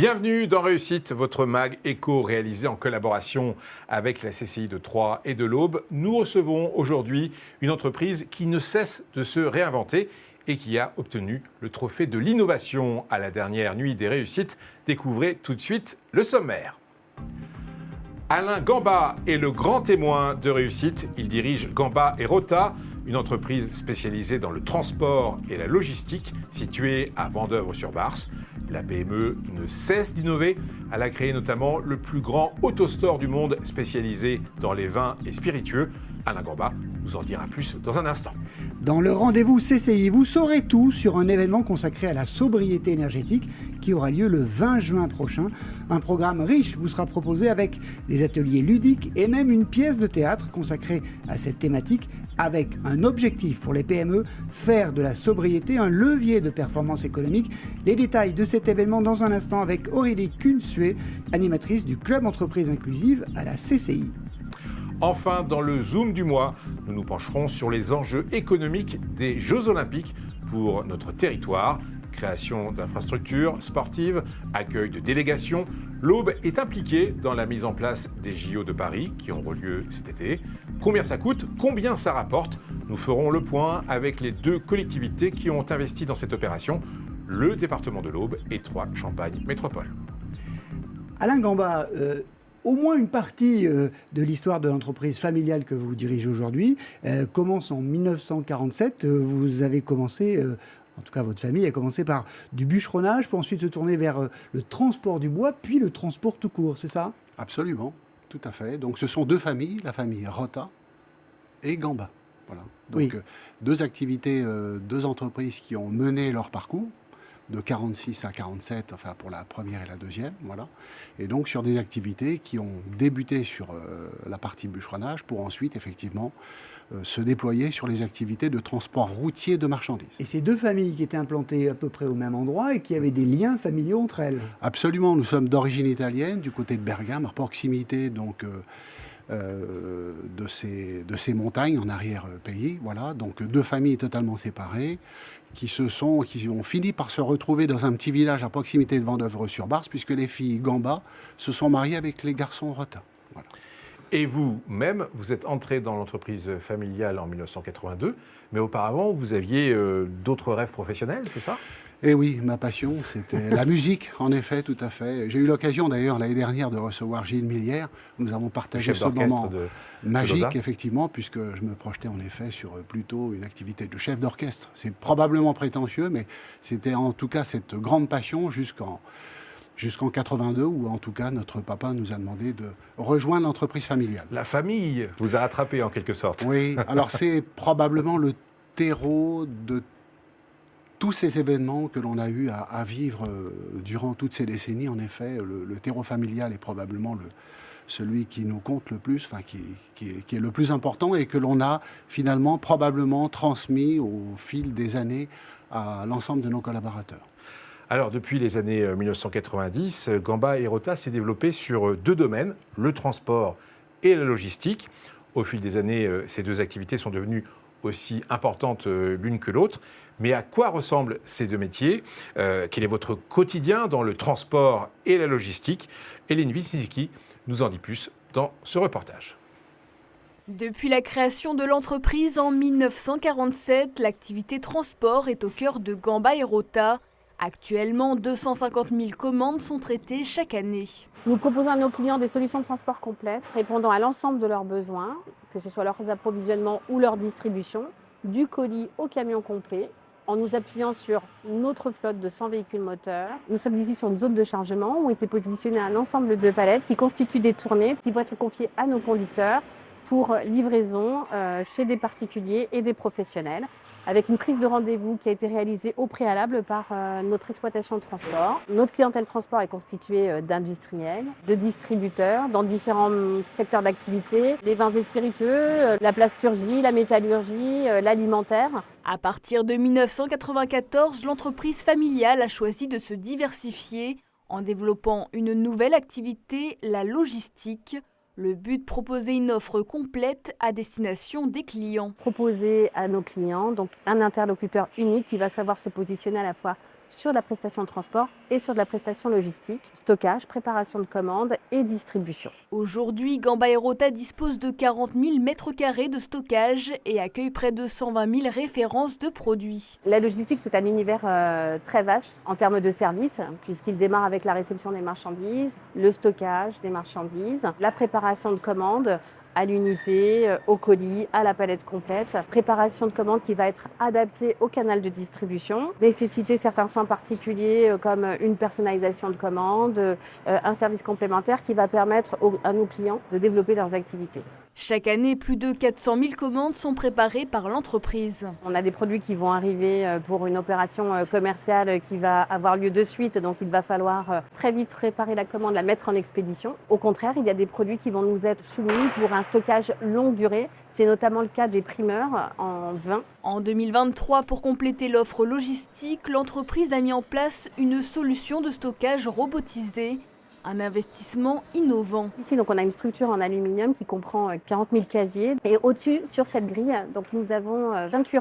Bienvenue dans Réussite, votre mag éco réalisé en collaboration avec la CCI de Troyes et de l'Aube. Nous recevons aujourd'hui une entreprise qui ne cesse de se réinventer et qui a obtenu le trophée de l'innovation à la dernière nuit des réussites. Découvrez tout de suite le sommaire. Alain Gamba est le grand témoin de réussite. Il dirige Gamba et Rota, une entreprise spécialisée dans le transport et la logistique située à Vendeuvre-sur-Barse. La PME ne cesse d'innover. Elle a créé notamment le plus grand autostore du monde spécialisé dans les vins et spiritueux. Alain Gamba nous en dira plus dans un instant. Dans le rendez-vous CCI, vous saurez tout sur un événement consacré à la sobriété énergétique qui aura lieu le 20 juin prochain. Un programme riche vous sera proposé avec des ateliers ludiques et même une pièce de théâtre consacrée à cette thématique avec un objectif pour les PME, faire de la sobriété un levier de performance économique. Les détails de cet événement dans un instant avec Aurélie Kunsué, animatrice du Club Entreprise Inclusive à la CCI. Enfin, dans le Zoom du mois, nous nous pencherons sur les enjeux économiques des Jeux Olympiques pour notre territoire. Création d'infrastructures sportives, accueil de délégations. L'Aube est impliquée dans la mise en place des JO de Paris qui auront lieu cet été. Combien ça coûte? Combien ça rapporte? Nous ferons le point avec les deux collectivités qui ont investi dans cette opération, le département de l'Aube et Troyes Champagne Métropole. Alain Gamba, au moins une partie de l'histoire de l'entreprise familiale que vous dirigez aujourd'hui commence en 1947. Vous avez commencé, en tout cas votre famille a commencé par du bûcheronnage pour ensuite se tourner vers le transport du bois, puis le transport tout court, c'est ça? Absolument, tout à fait. Donc ce sont deux familles, la famille Rota et Gamba. Voilà. Donc Oui. deux activités, deux entreprises qui ont mené leur parcours de 46 à 47, enfin pour la première et la deuxième, voilà. Et donc sur des activités qui ont débuté sur la partie bûcheronnage pour ensuite effectivement se déployer sur les activités de transport routier de marchandises. Et ces deux familles qui étaient implantées à peu près au même endroit et qui avaient des liens familiaux entre elles. Absolument, nous sommes d'origine italienne, du côté de Bergame, à proximité donc de ces montagnes en arrière-pays, voilà. Donc deux familles totalement séparées qui ont fini par se retrouver dans un petit village à proximité de Vendeuvre-sur-Barse, puisque les filles Gamba se sont mariées avec les garçons Rota. Voilà. Et vous-même, vous êtes entré dans l'entreprise familiale en 1982, mais auparavant, vous aviez d'autres rêves professionnels, c'est ça? Et oui, ma passion, c'était la musique, en effet, tout à fait. J'ai eu l'occasion, d'ailleurs, l'année dernière, de recevoir Gilles Millière. Nous avons partagé ce moment magique, effectivement, puisque je me projetais, en effet, sur plutôt une activité de chef d'orchestre. C'est probablement prétentieux, mais c'était en tout cas cette grande passion jusqu'en 82, où en tout cas, notre papa nous a demandé de rejoindre l'entreprise familiale. La famille vous a attrapé, en quelque sorte. Oui, alors c'est probablement le terreau de tous ces événements que l'on a eu à vivre durant toutes ces décennies. En effet, le terreau familial est probablement celui qui nous compte le plus, enfin qui est le plus important et que l'on a finalement probablement transmis au fil des années à l'ensemble de nos collaborateurs. Alors, depuis les années 1990, Gamba et Rota s'est développé sur deux domaines, le transport et la logistique. Au fil des années, ces deux activités sont devenues aussi importantes l'une que l'autre. Mais à quoi ressemblent ces deux métiers? Quel est votre quotidien dans le transport et la logistique? Hélène Wisniewski nous en dit plus dans ce reportage. Depuis la création de l'entreprise en 1947, l'activité transport est au cœur de Gamba et Rota. Actuellement, 250 000 commandes sont traitées chaque année. Nous proposons à nos clients des solutions de transport complètes, répondant à l'ensemble de leurs besoins, que ce soit leurs approvisionnements ou leur distribution, du colis au camion complet, en nous appuyant sur notre flotte de 100 véhicules moteurs. Nous sommes ici sur une zone de chargement où ont été positionnés un ensemble de palettes qui constituent des tournées qui vont être confiées à nos conducteurs pour livraison chez des particuliers et des professionnels, avec une prise de rendez-vous qui a été réalisée au préalable par notre exploitation de transport. Notre clientèle transport est constituée d'industriels, de distributeurs dans différents secteurs d'activité, les vins et spiritueux, la plasturgie, la métallurgie, l'alimentaire. À partir de 1994, l'entreprise familiale a choisi de se diversifier en développant une nouvelle activité, la logistique. Le but, proposer une offre complète à destination des clients. Proposer à nos clients donc un interlocuteur unique qui va savoir se positionner à la fois sur la prestation de transport et sur de la prestation logistique, stockage, préparation de commandes et distribution. Aujourd'hui, Gamba Aerota dispose de 40 000 m² de stockage et accueille près de 120 000 références de produits. La logistique, c'est un univers très vaste en termes de services, puisqu'il démarre avec la réception des marchandises, le stockage des marchandises, la préparation de commandes, à l'unité, au colis, à la palette complète. Préparation de commande qui va être adaptée au canal de distribution. Nécessiter certains soins particuliers comme une personnalisation de commande, un service complémentaire qui va permettre à nos clients de développer leurs activités. Chaque année, plus de 400 000 commandes sont préparées par l'entreprise. On a des produits qui vont arriver pour une opération commerciale qui va avoir lieu de suite, donc il va falloir très vite préparer la commande, la mettre en expédition. Au contraire, il y a des produits qui vont nous être soumis pour un stockage longue durée. C'est notamment le cas des primeurs en vin. En 2023, pour compléter l'offre logistique, l'entreprise a mis en place une solution de stockage robotisée. Un investissement innovant. Ici, donc, on a une structure en aluminium qui comprend 40 000 casiers. Et au-dessus, sur cette grille, donc, nous avons 28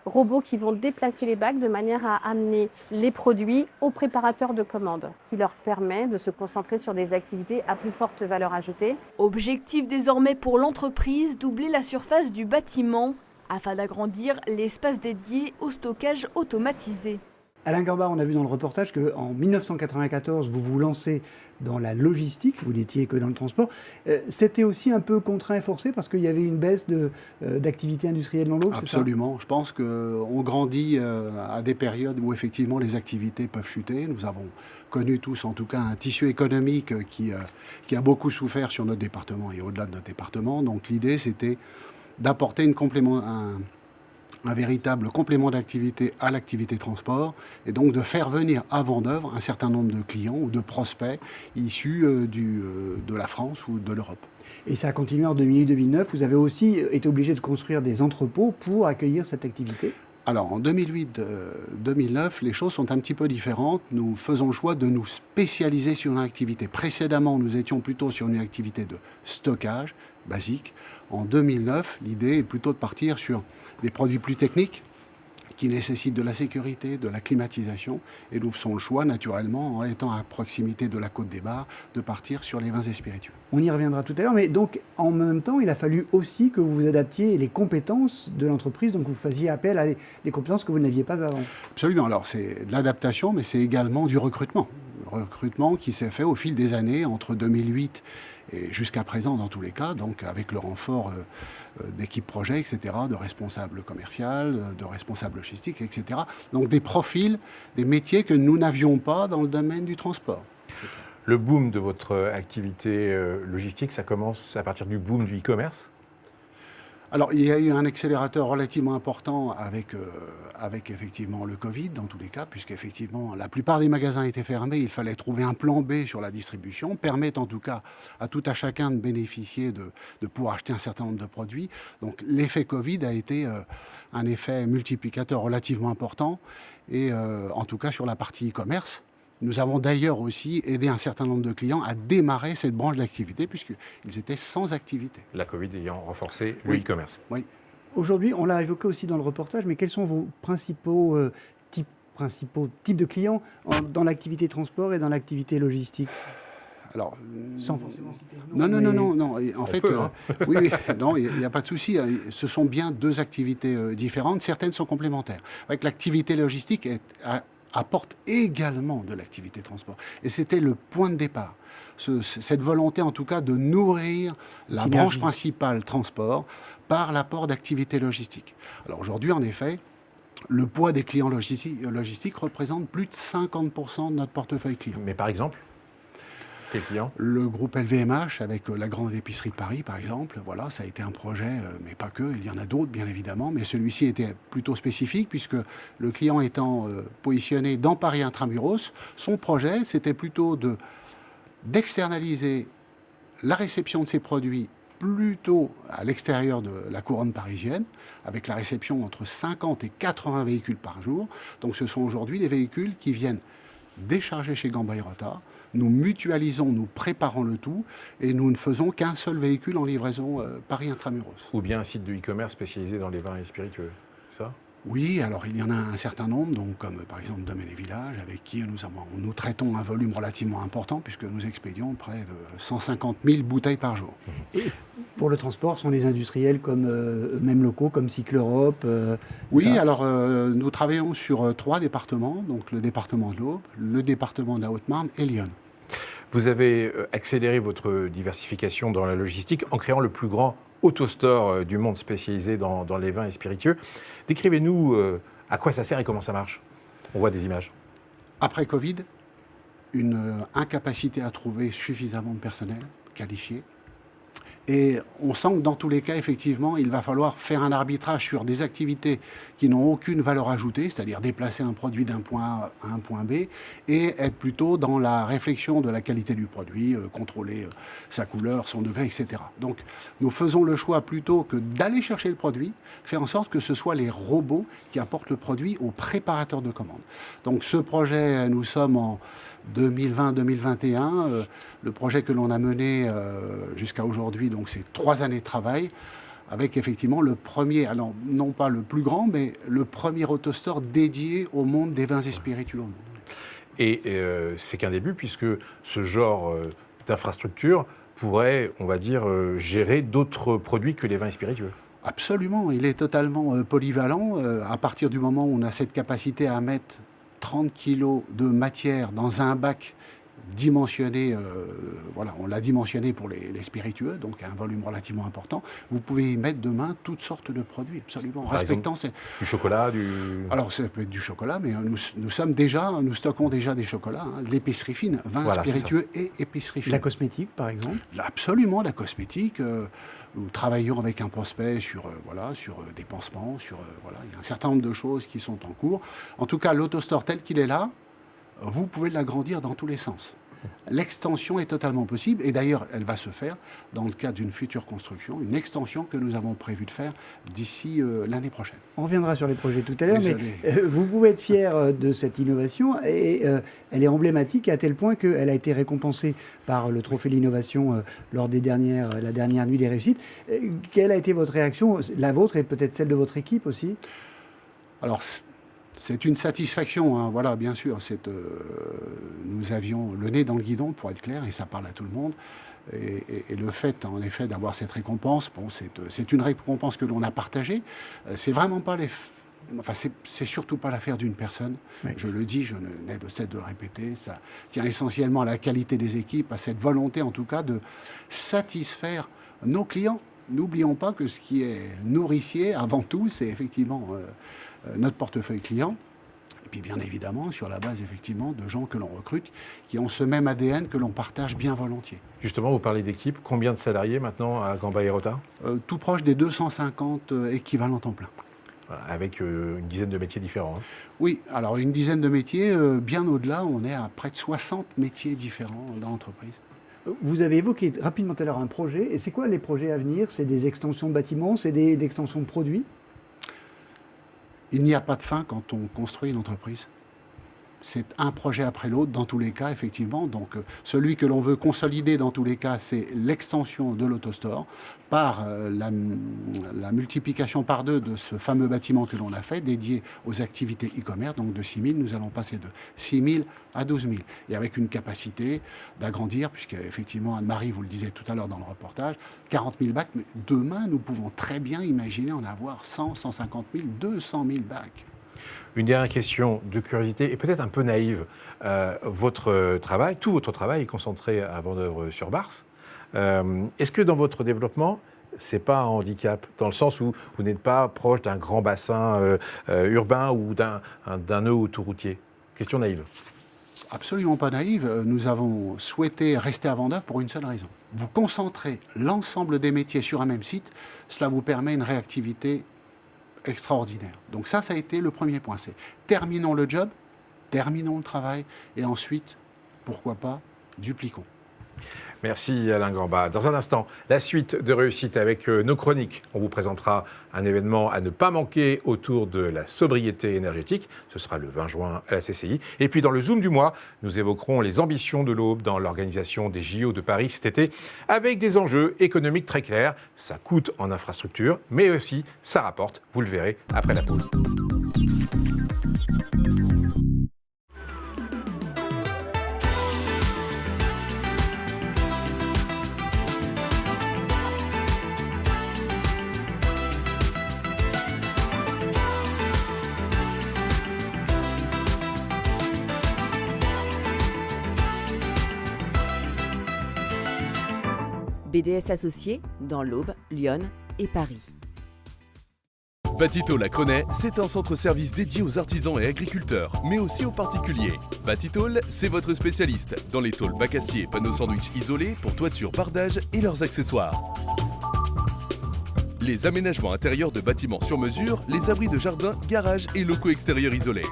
robots qui vont déplacer les bacs de manière à amener les produits aux préparateurs de commandes, ce qui leur permet de se concentrer sur des activités à plus forte valeur ajoutée. Objectif désormais pour l'entreprise, doubler la surface du bâtiment afin d'agrandir l'espace dédié au stockage automatisé. Alain Gamba, on a vu dans le reportage qu'en 1994, vous vous lancez dans la logistique, vous n'étiez que dans le transport. C'était aussi un peu contraint et forcé parce qu'il y avait une baisse d'activité industrielle dans l'eau, c'est ça ? Absolument. Je pense qu'on grandit à des périodes où effectivement les activités peuvent chuter. Nous avons connu tous en tout cas un tissu économique qui a beaucoup souffert sur notre département et au-delà de notre département. Donc l'idée c'était d'apporter un véritable complément d'activité à l'activité transport et donc de faire venir à Vendeuvre un certain nombre de clients ou de prospects issus de la France ou de l'Europe. Et ça a continué en 2008-2009. Vous avez aussi été obligé de construire des entrepôts pour accueillir cette activité ? Alors en 2008-2009, les choses sont un petit peu différentes. Nous faisons le choix de nous spécialiser sur une activité. Précédemment, nous étions plutôt sur une activité de stockage basique. En 2009, l'idée est plutôt de partir sur des produits plus techniques qui nécessitent de la sécurité, de la climatisation. Et nous faisons le choix, naturellement, en étant à proximité de la Côte des Bars, de partir sur les vins et spiritueux. On y reviendra tout à l'heure, mais donc en même temps, il a fallu aussi que vous vous adaptiez les compétences de l'entreprise, donc vous faisiez appel à des compétences que vous n'aviez pas avant. Absolument. Alors c'est de l'adaptation, mais c'est également du recrutement. Recrutement qui s'est fait au fil des années, entre 2008 et jusqu'à présent dans tous les cas, donc avec le renfort d'équipes projet, etc., de responsables commerciaux, de responsables logistiques, etc. Donc des profils, des métiers que nous n'avions pas dans le domaine du transport. Le boom de votre activité logistique, ça commence à partir du boom du e-commerce ? Alors, il y a eu un accélérateur relativement important avec effectivement le Covid, dans tous les cas, puisqu'effectivement, la plupart des magasins étaient fermés. Il fallait trouver un plan B sur la distribution, permettre en tout cas à tout à chacun de bénéficier de pouvoir acheter un certain nombre de produits. Donc, l'effet Covid a été un effet multiplicateur relativement important, et en tout cas sur la partie e-commerce. Nous avons d'ailleurs aussi aidé un certain nombre de clients à démarrer cette branche d'activité puisqu'ils étaient sans activité. La Covid ayant renforcé le e-commerce. Oui. Aujourd'hui, on l'a évoqué aussi dans le reportage, mais quels sont vos principaux types de clients dans l'activité transport et dans l'activité logistique ? Alors, sans forcément citer non. En fait, oui, non, il n'y a pas de souci. Ce sont bien deux activités différentes. Certaines sont complémentaires. Avec l'activité logistique apporte également de l'activité transport. Et c'était le point de départ. Cette volonté, en tout cas, de nourrir la branche principale transport par l'apport d'activité logistique. Alors aujourd'hui, en effet, le poids des clients logistiques représente plus de 50% de notre portefeuille client. Mais par exemple, quels clients ? Le groupe LVMH, avec la grande épicerie de Paris, par exemple, voilà, ça a été un projet, mais pas que, il y en a d'autres, bien évidemment, mais celui-ci était plutôt spécifique, puisque le client étant positionné dans Paris Intramuros, son projet, c'était plutôt d'externaliser la réception de ses produits plutôt à l'extérieur de la couronne parisienne, avec la réception entre 50 et 80 véhicules par jour. Donc ce sont aujourd'hui des véhicules qui viennent décharger chez Gamba Aerota. Nous mutualisons, nous préparons le tout et nous ne faisons qu'un seul véhicule en livraison Paris Intramuros. Ou bien un site de e-commerce spécialisé dans les vins et spiritueux, c'est ça ? Oui, alors il y en a un certain nombre, donc, comme par exemple Domaine et Village, avec qui nous traitons un volume relativement important, puisque nous expédions près de 150 000 bouteilles par jour. Et pour le transport, sont les industriels comme même locaux, comme Cycle Europe Oui, alors nous travaillons sur 3 départements, donc le département de l'Aube, le département de la Haute-Marne et Lyon. Vous avez accéléré votre diversification dans la logistique en créant le plus grand autostore du monde spécialisé dans les vins et spiritueux. Décrivez-nous à quoi ça sert et comment ça marche. On voit des images. Après Covid, une incapacité à trouver suffisamment de personnel qualifié. Et on sent que dans tous les cas, effectivement, il va falloir faire un arbitrage sur des activités qui n'ont aucune valeur ajoutée, c'est-à-dire déplacer un produit d'un point A à un point B, et être plutôt dans la réflexion de la qualité du produit, contrôler sa couleur, son degré, etc. Donc nous faisons le choix plutôt que d'aller chercher le produit, faire en sorte que ce soit les robots qui apportent le produit aux préparateurs de commandes. Donc ce projet, nous sommes en 2020-2021, le projet que l'on a mené jusqu'à aujourd'hui, donc c'est 3 années de travail, avec effectivement le premier, alors non pas le plus grand, mais le premier autostore dédié au monde des vins et spiritueux au monde. Et c'est qu'un début, puisque ce genre d'infrastructure pourrait, on va dire, gérer d'autres produits que les vins et spiritueux. Absolument, il est totalement polyvalent. À partir du moment où on a cette capacité à mettre 30 kilos de matière dans un bac dimensionné, voilà, on l'a dimensionné pour les spiritueux, donc un volume relativement important. Vous pouvez y mettre demain toutes sortes de produits, absolument. Respectant du chocolat, Alors ça peut être du chocolat, mais nous stockons déjà des chocolats, de l'épicerie fine, vins spiritueux et épicerie fine. La cosmétique, par exemple. Absolument, la cosmétique. Nous travaillons avec un prospect sur des pansements, il y a un certain nombre de choses qui sont en cours. En tout cas, l'autostore tel qu'il est là, vous pouvez l'agrandir dans tous les sens. L'extension est totalement possible, et d'ailleurs, elle va se faire dans le cadre d'une future construction, une extension que nous avons prévu de faire d'ici l'année prochaine. On reviendra sur les projets tout à l'heure, mais vous pouvez être fier de cette innovation, et elle est emblématique à tel point qu'elle a été récompensée par le Trophée de l'innovation lors la dernière nuit des réussites. Quelle a été votre réaction, la vôtre et peut-être celle de votre équipe aussi? Alors, c'est une satisfaction, hein, voilà, bien sûr. Nous avions le nez dans le guidon, pour être clair, et ça parle à tout le monde. Et le fait, en effet, d'avoir cette récompense, c'est une récompense que l'on a partagée. C'est vraiment pas c'est surtout pas l'affaire d'une personne. Oui. Je le dis, je n'ai de cesse de le répéter. Ça tient essentiellement à la qualité des équipes, à cette volonté, en tout cas, de satisfaire nos clients. N'oublions pas que ce qui est nourricier, avant tout, c'est effectivement notre portefeuille client. Et puis, bien évidemment, sur la base, effectivement, de gens que l'on recrute, qui ont ce même ADN que l'on partage bien volontiers. Justement, vous parlez d'équipe. Combien de salariés maintenant à Gamba et Rota ? Tout proche des 250 équivalents temps plein. Avec une dizaine de métiers différents. Hein. Oui, alors une dizaine de métiers, bien au-delà, on est à près de 60 métiers différents dans l'entreprise. Vous avez évoqué rapidement tout à l'heure un projet. Et c'est quoi les projets à venir? C'est des extensions de bâtiments? C'est des extensions de produits? Il n'y a pas de fin quand on construit une entreprise. C'est un projet après l'autre, dans tous les cas, effectivement. Donc, celui que l'on veut consolider, dans tous les cas, c'est l'extension de l'autostore par la multiplication par 2 de ce fameux bâtiment que l'on a fait, dédié aux activités e-commerce. Donc, de 6 000, nous allons passer de 6 000 à 12 000. Et avec une capacité d'agrandir, puisque, effectivement, Anne-Marie, vous le disiez tout à l'heure dans le reportage, 40 000 bacs. Mais demain, nous pouvons très bien imaginer en avoir 100, 150 000, 200 000 bacs. Une dernière question de curiosité et peut-être un peu naïve. Votre travail, tout votre travail est concentré à Vendeuvre-sur-Barse. Est-ce que dans votre développement, ce n'est pas un handicap, dans le sens où vous n'êtes pas proche d'un grand bassin urbain ou d'un nœud autoroutier? Question naïve. Absolument pas naïve. Nous avons souhaité rester à Vendeuvre pour une seule raison. Vous concentrez l'ensemble des métiers sur un même site, cela vous permet une réactivité extraordinaire. Donc ça a été le premier point. C'est terminons le job, terminons le travail, et ensuite, pourquoi pas, dupliquons. Merci Alain Gamba. Dans un instant, la suite de Réussite avec nos chroniques. On vous présentera un événement à ne pas manquer autour de la sobriété énergétique. Ce sera le 20 juin à la CCI. Et puis dans le Zoom du mois, nous évoquerons les ambitions de l'Aube dans l'organisation des JO de Paris cet été avec des enjeux économiques très clairs. Ça coûte en infrastructure, mais aussi ça rapporte. Vous le verrez après la pause. BDS Associés dans l'Aube, Lyon et Paris. Batitol à Crenay, c'est un centre-service dédié aux artisans et agriculteurs, mais aussi aux particuliers. Batitol, c'est votre spécialiste dans les tôles bac acier et panneaux sandwich isolés pour toiture, bardage et leurs accessoires. Les aménagements intérieurs de bâtiments sur mesure, les abris de jardin, garages et locaux extérieurs isolés.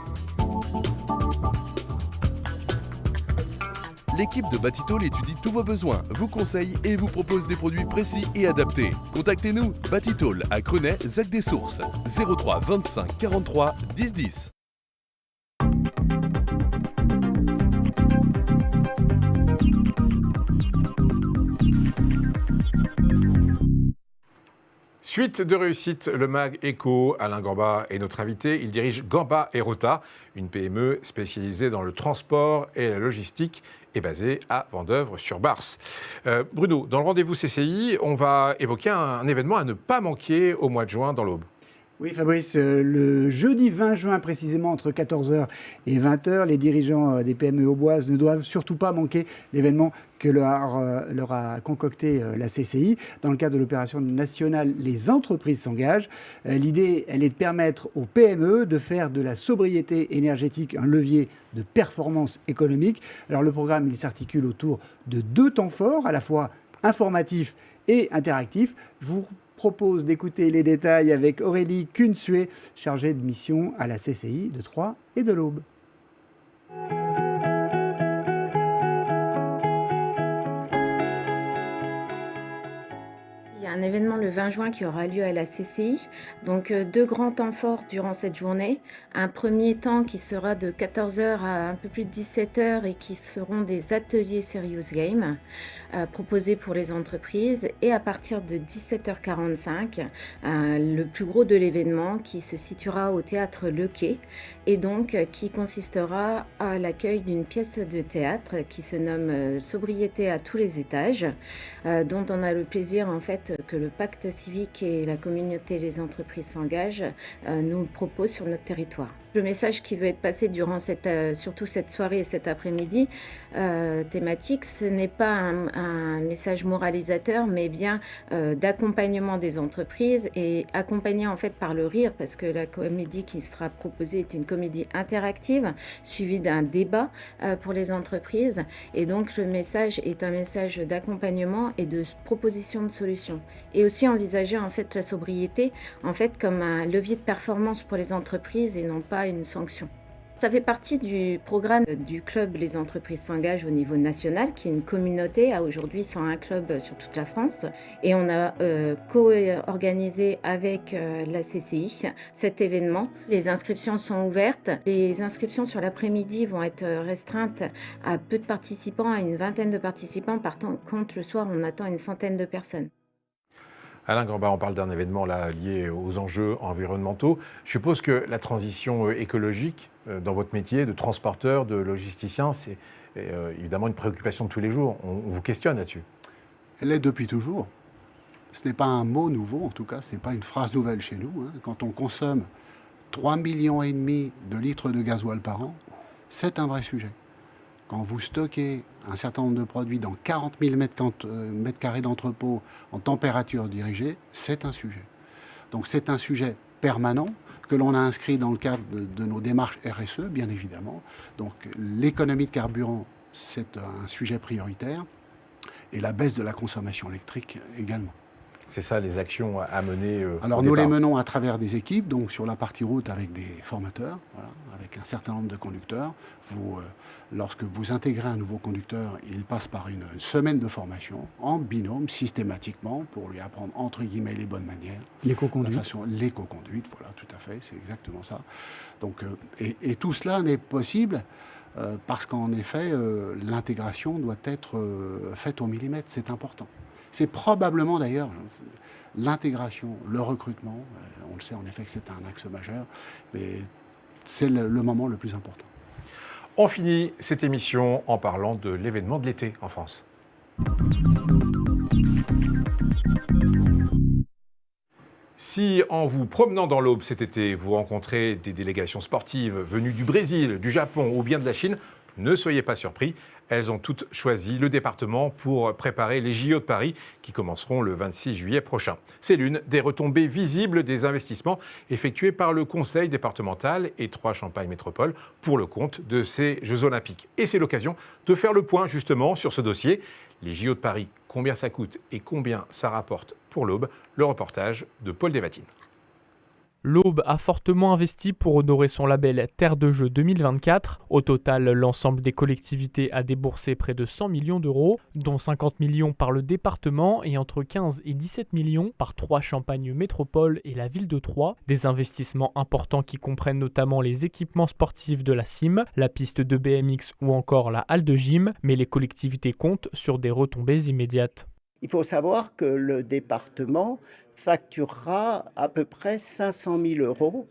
L'équipe de Batitol étudie tous vos besoins, vous conseille et vous propose des produits précis et adaptés. Contactez-nous, Batitol à Crenay, Zac des Sources, 03 25 43 10 10. Suite de Réussite, le MAG Éco. Alain Gamba est notre invité. Il dirige Gamba et Rota, une PME spécialisée dans le transport et la logistique et basée à Vendeuvre-sur-Barse. Bruno, dans le rendez-vous CCI, on va évoquer un événement à ne pas manquer au mois de juin dans l'Aube. Oui, Fabrice, le jeudi 20 juin, précisément entre 14h et 20h, les dirigeants des PME auboises ne doivent surtout pas manquer l'événement que leur a concocté la CCI. Dans le cadre de l'opération nationale Les entreprises s'engagent. L'idée, elle est de permettre aux PME de faire de la sobriété énergétique un levier de performance économique. Alors le programme, il s'articule autour de 2 temps forts, à la fois informatifs et interactifs. Je vous propose d'écouter les détails avec Aurélie Kunsué, chargée de mission à la CCI de Troyes et de l'Aube. Il y a un événement le 20 juin qui aura lieu à la CCI. Donc 2 grands temps forts durant cette journée. Un premier temps qui sera de 14h à un peu plus de 17h et qui seront des ateliers Serious Game proposés pour les entreprises. Et à partir de 17h45, le plus gros de l'événement qui se situera au théâtre Le Quai et donc qui consistera à l'accueil d'une pièce de théâtre qui se nomme Sobriété à tous les étages, dont on a le plaisir en fait que le pacte civique et la communauté des entreprises s'engagent nous proposent sur notre territoire. Le message qui veut être passé durant surtout cette soirée et cet après-midi thématique, ce n'est pas un message moralisateur, mais bien d'accompagnement des entreprises et accompagné en fait par le rire, parce que la comédie qui sera proposée est une comédie interactive suivie d'un débat pour les entreprises. Et donc le message est un message d'accompagnement et de proposition de solutions. Et aussi envisager en fait la sobriété en fait comme un levier de performance pour les entreprises et non pas une sanction. Ça fait partie du programme du club Les entreprises s'engagent au niveau national, qui est une communauté, à aujourd'hui 101 clubs sur toute la France. Et on a co-organisé avec la CCI cet événement. Les inscriptions sont ouvertes. Les inscriptions sur l'après-midi vont être restreintes à peu de participants, à une vingtaine de participants. Par contre, le soir, on attend une centaine de personnes. Alain Gamba, on parle d'un événement là, lié aux enjeux environnementaux. Je suppose que la transition écologique dans votre métier de transporteur, de logisticien, c'est évidemment une préoccupation de tous les jours. On vous questionne là-dessus. Elle est depuis toujours. Ce n'est pas un mot nouveau, en tout cas, ce n'est pas une phrase nouvelle chez nous. Quand on consomme 3,5 millions de litres de gasoil par an, c'est un vrai sujet. Quand vous stockez un certain nombre de produits dans 40 000 mètres carrés d'entrepôt en température dirigée, c'est un sujet. Donc c'est un sujet permanent que l'on a inscrit dans le cadre de nos démarches RSE, bien évidemment. Donc l'économie de carburant, c'est un sujet prioritaire, et la baisse de la consommation électrique également. C'est ça les actions à mener Alors nous les menons à travers des équipes, donc sur la partie route avec des formateurs, voilà, avec un certain nombre de conducteurs. Lorsque vous intégrez un nouveau conducteur, il passe par une semaine de formation en binôme, systématiquement, pour lui apprendre entre guillemets les bonnes manières. L'éco-conduite. L'éco-conduite, voilà, tout à fait, c'est exactement ça. Donc, et tout cela n'est possible parce qu'en effet, l'intégration doit être faite au millimètre, c'est important. C'est probablement d'ailleurs l'intégration, le recrutement, on le sait en effet que c'est un axe majeur, mais c'est le moment le plus important. On finit cette émission en parlant de l'événement de l'été en France. Si en vous promenant dans l'Aube cet été, vous rencontrez des délégations sportives venues du Brésil, du Japon ou bien de la Chine, ne soyez pas surpris. Elles ont toutes choisi le département pour préparer les JO de Paris qui commenceront le 26 juillet prochain. C'est l'une des retombées visibles des investissements effectués par le Conseil départemental et Troyes Champagne Métropole pour le compte de ces Jeux Olympiques. Et c'est l'occasion de faire le point justement sur ce dossier. Les JO de Paris, combien ça coûte et combien ça rapporte pour l'Aube? Le reportage de Paul Desvatines. L'Aube a fortement investi pour honorer son label Terre de Jeux 2024. Au total, l'ensemble des collectivités a déboursé près de 100 millions d'euros, dont 50 millions par le département et entre 15 et 17 millions par Troyes Champagne Métropole et la ville de Troyes. Des investissements importants qui comprennent notamment les équipements sportifs de la CIM, la piste de BMX ou encore la halle de gym, mais les collectivités comptent sur des retombées immédiates. Il faut savoir que le département facturera à peu près 500 000 euros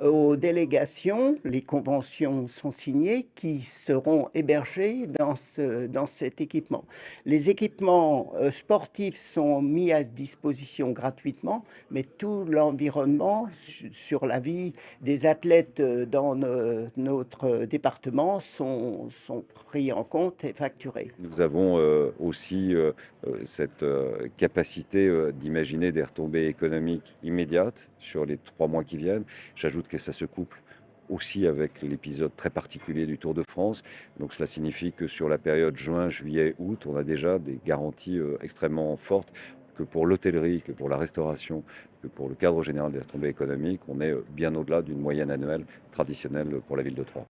aux délégations. Les conventions sont signées qui seront hébergées dans cet équipement. Les équipements sportifs sont mis à disposition gratuitement, mais tout l'environnement sur la vie des athlètes dans notre département sont pris en compte et facturés. Nous avons aussi cette capacité d'imaginer des retombées économiques immédiates sur les 3 mois qui viennent. J'ajoute que ça se couple aussi avec l'épisode très particulier du Tour de France. Donc cela signifie que sur la période juin, juillet, août, on a déjà des garanties extrêmement fortes que pour l'hôtellerie, que pour la restauration, que pour le cadre général des retombées économiques, on est bien au-delà d'une moyenne annuelle traditionnelle pour la ville de Troyes.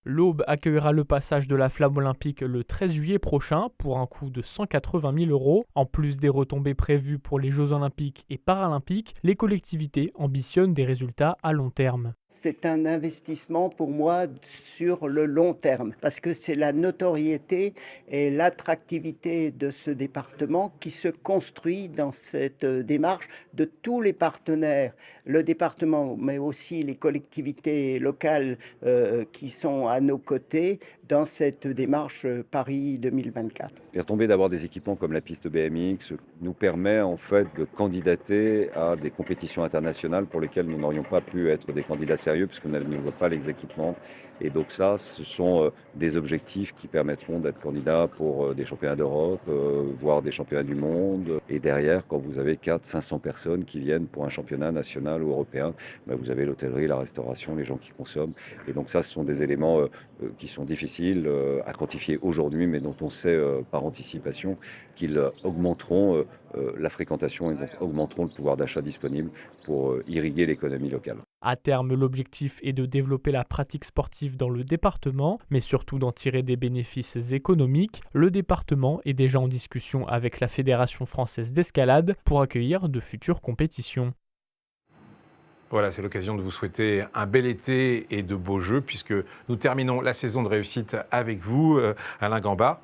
L'Aube accueillera le passage de la flamme olympique le 13 juillet prochain pour un coût de 180 000 euros. En plus des retombées prévues pour les Jeux olympiques et paralympiques, les collectivités ambitionnent des résultats à long terme. C'est un investissement pour moi sur le long terme parce que c'est la notoriété et l'attractivité de ce département qui se construit dans cette démarche de tous les partenaires, le département mais aussi les collectivités locales qui sont à nos côtés dans cette démarche Paris 2024. Les retombées d'avoir des équipements comme la piste BMX nous permet en fait de candidater à des compétitions internationales pour lesquelles nous n'aurions pas pu être des candidats sérieux puisqu'on n'avait pas les équipements. Et donc ça, ce sont des objectifs qui permettront d'être candidat pour des championnats d'Europe, voire des championnats du monde. Et derrière, quand vous avez 400-500 personnes qui viennent pour un championnat national ou européen, vous avez l'hôtellerie, la restauration, les gens qui consomment. Et donc ça, ce sont des éléments qui sont difficiles à quantifier aujourd'hui, mais dont on sait par anticipation qu'ils augmenteront la fréquentation et donc augmenteront le pouvoir d'achat disponible pour irriguer l'économie locale. À terme, l'objectif est de développer la pratique sportive dans le département, mais surtout d'en tirer des bénéfices économiques. Le département est déjà en discussion avec la Fédération française d'escalade pour accueillir de futures compétitions. Voilà, c'est l'occasion de vous souhaiter un bel été et de beaux jeux, puisque nous terminons la saison de réussite avec vous, Alain Gamba.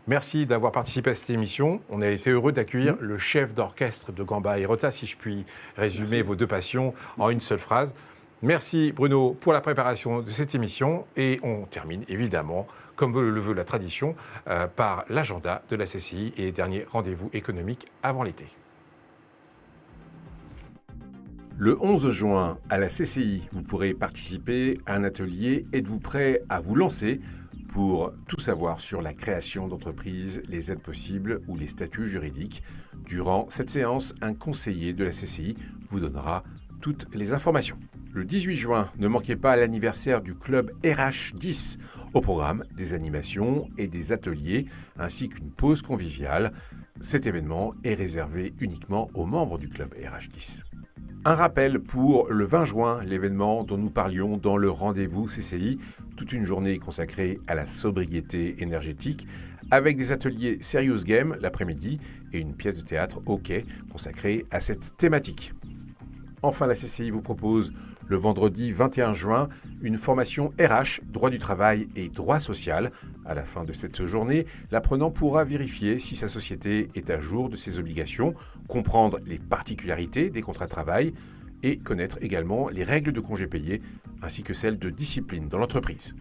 Merci d'avoir participé à cette émission. On a été heureux d'accueillir le chef d'orchestre de Gamba et Rota, si je puis résumer vos deux passions en une seule phrase. Merci Bruno pour la préparation de cette émission. Et on termine évidemment, comme le veut la tradition, par l'agenda de la CCI et les derniers rendez-vous économiques avant l'été. Le 11 juin, à la CCI, vous pourrez participer à un atelier « Êtes-vous prêt à vous lancer ?» pour tout savoir sur la création d'entreprises, les aides possibles ou les statuts juridiques. Durant cette séance, un conseiller de la CCI vous donnera toutes les informations. Le 18 juin, ne manquez pas l'anniversaire du club RH10. Au programme, des animations et des ateliers, ainsi qu'une pause conviviale. Cet événement est réservé uniquement aux membres du club RH10. Un rappel pour le 20 juin, l'événement dont nous parlions dans le rendez-vous CCI, toute une journée consacrée à la sobriété énergétique, avec des ateliers Serious Game l'après-midi et une pièce de théâtre hockey consacrée à cette thématique. Enfin, la CCI vous propose le vendredi 21 juin une formation RH, droit du travail et droit social. À la fin de cette journée, l'apprenant pourra vérifier si sa société est à jour de ses obligations, comprendre les particularités des contrats de travail et connaître également les règles de congés payés ainsi que celles de discipline dans l'entreprise.